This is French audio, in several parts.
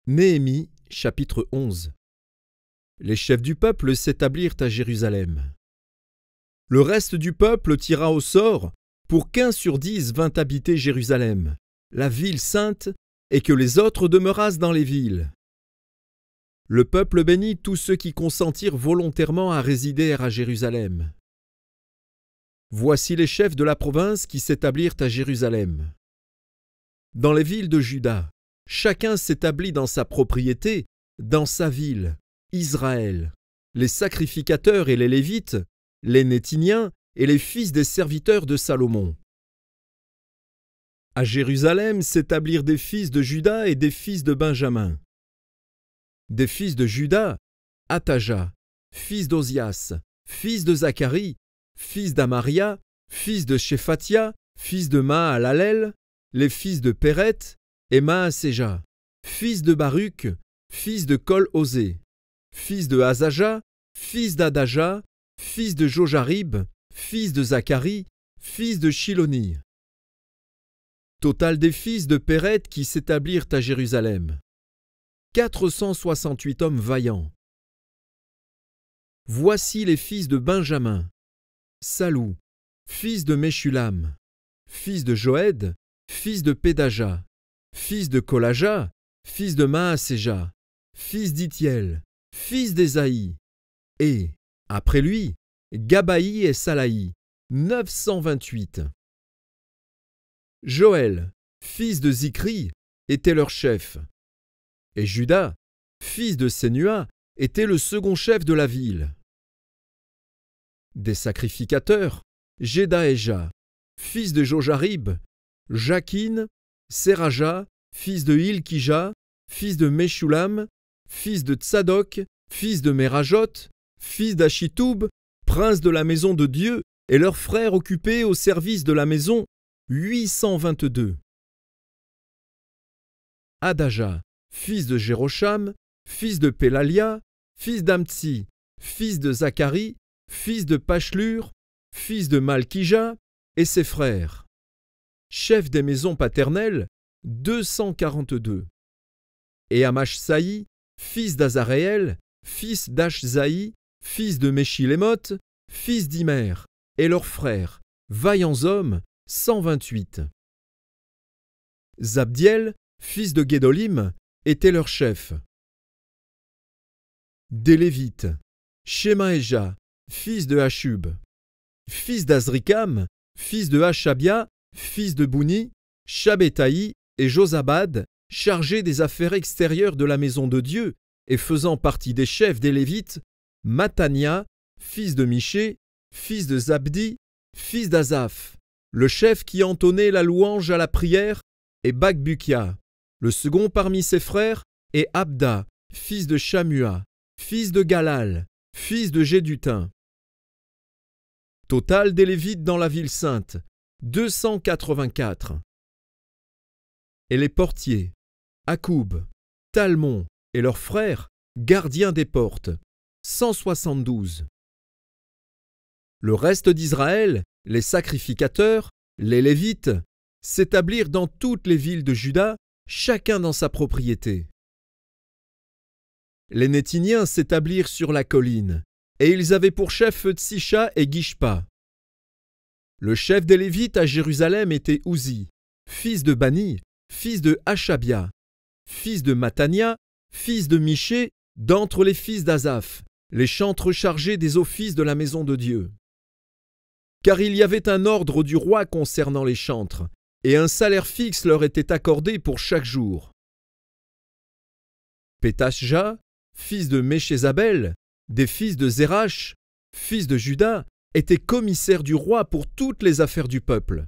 Néhémie, chapitre 11. Les chefs du peuple s'établirent à Jérusalem. Le reste du peuple tira au sort pour qu'1 sur 10 vint habiter Jérusalem, la ville sainte, et que les autres demeurassent dans les villes. Le peuple bénit tous ceux qui consentirent volontairement à résider à Jérusalem. Voici les chefs de la province qui s'établirent à Jérusalem. Dans les villes de Juda, chacun s'établit dans sa propriété, dans sa ville, Israël, les sacrificateurs et les Lévites, les Néthiniens et les fils des serviteurs de Salomon. À Jérusalem s'établirent des fils de Juda et des fils de Benjamin. Des fils de Juda, Attaja, fils d'Ozias, fils de Zacharie, fils d'Amaria, fils de Shéphatia, fils de Mahalalel, les fils de Péret et Maaséja, fils de Baruch, fils de Kol-Osé, fils de Hazaja, fils d'Adaja, fils de Jojarib, fils de Zacharie, fils de Shiloni. Total des fils de Péret qui s'établirent à Jérusalem. 468 hommes vaillants. Voici les fils de Benjamin. Salou, fils de Meshulam, fils de Joëd, fils de Pédaja, fils de Kolaja, fils de Maaséja, fils d'Ithiel, fils d'Ésaïe, et, après lui, Gabaï et Salaï, 928. Joël, fils de Zikri, était leur chef, et Juda, fils de Sénua, était le second chef de la ville. Des sacrificateurs, Jedaéja, fils de Jojarib, Jakin, Seraja, fils de Hilkija, fils de Meshulam, fils de Tsadok, fils de Merajot, fils d'Achitoub, prince de la maison de Dieu, et leurs frères occupés au service de la maison, 822. Adaja, fils de Jérocham, fils de Pélalia, fils d'Amtsi, fils de Zacharie, fils de Pachlur, fils de Malkija, et ses frères. Chef des maisons paternelles, 242. Et Amashsaï, fils d'Azaréel, fils d'Ashzaï, fils de Meshilémoth, fils d'Imer, et leurs frères, vaillants hommes, 128. Zabdiel, fils de Guédolim, était leur chef. Des Lévites, Shemaéja, fils de Hashub, fils d'Azrikam, fils de Hashabia, fils de Bouni, Shabbétaï et Josabad, chargés des affaires extérieures de la maison de Dieu et faisant partie des chefs des Lévites, Matania, fils de Miché, fils de Zabdi, fils d'Azaph, le chef qui entonnait la louange à la prière, et Bakbukia, le second parmi ses frères, et Abda, fils de Shamua, fils de Galal, fils de Jédutin. Total des Lévites dans la ville sainte, 284. Et les portiers, Akoub, Talmon et leurs frères, gardiens des portes, 172. Le reste d'Israël, les sacrificateurs, les Lévites, s'établirent dans toutes les villes de Juda, chacun dans sa propriété. Les Néthiniens s'établirent sur la colline, et ils avaient pour chef Tsisha et Gishpa. Le chef des Lévites à Jérusalem était Ouzi, fils de Bani, fils de Hashabia, fils de Matania, fils de Miché, d'entre les fils d'Azaph, les chantres chargés des offices de la maison de Dieu. Car il y avait un ordre du roi concernant les chantres, et un salaire fixe leur était accordé pour chaque jour. Pétashja, fils de Méchézabel, des fils de Zérach, fils de Juda, était commissaire du roi pour toutes les affaires du peuple.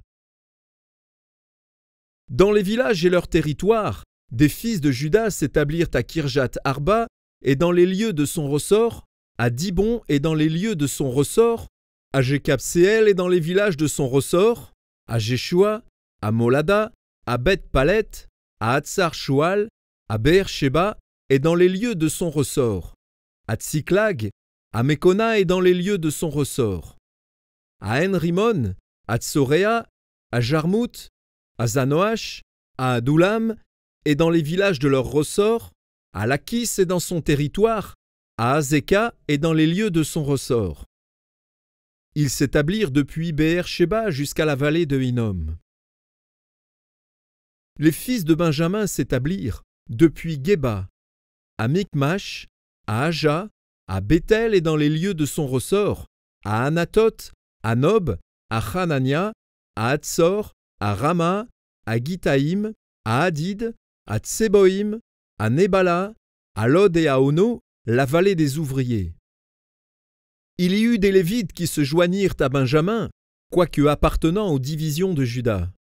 Dans les villages et leurs territoires, des fils de Juda s'établirent à Kirjat Arba et dans les lieux de son ressort, à Dibon et dans les lieux de son ressort, à Jékabséel et dans les villages de son ressort, à Jéshua, à Molada, à Beth-Palet, à Hatsar-Shual, à Beer-Sheba et dans les lieux de son ressort, à Tsiklag, à Mekona et dans les lieux de son ressort, à En-Rimon, à Tsoréa, à Jarmout, à Zanoach, à Adoulam et dans les villages de leur ressort, à Lachis et dans son territoire, à Azéka et dans les lieux de son ressort. Ils s'établirent depuis Béer-Shéba jusqu'à la vallée de Hinnom. Les fils de Benjamin s'établirent depuis Géba, à Micmash, à Aja, à Béthel et dans les lieux de son ressort, à Anathoth, à Nob, à Hanania, à Hatsor, à Rama, à Gitaïm, à Hadid, à Tseboïm, à Nébala, à Lod et à Ono, la vallée des ouvriers. Il y eut des Lévites qui se joignirent à Benjamin, quoique appartenant aux divisions de Juda.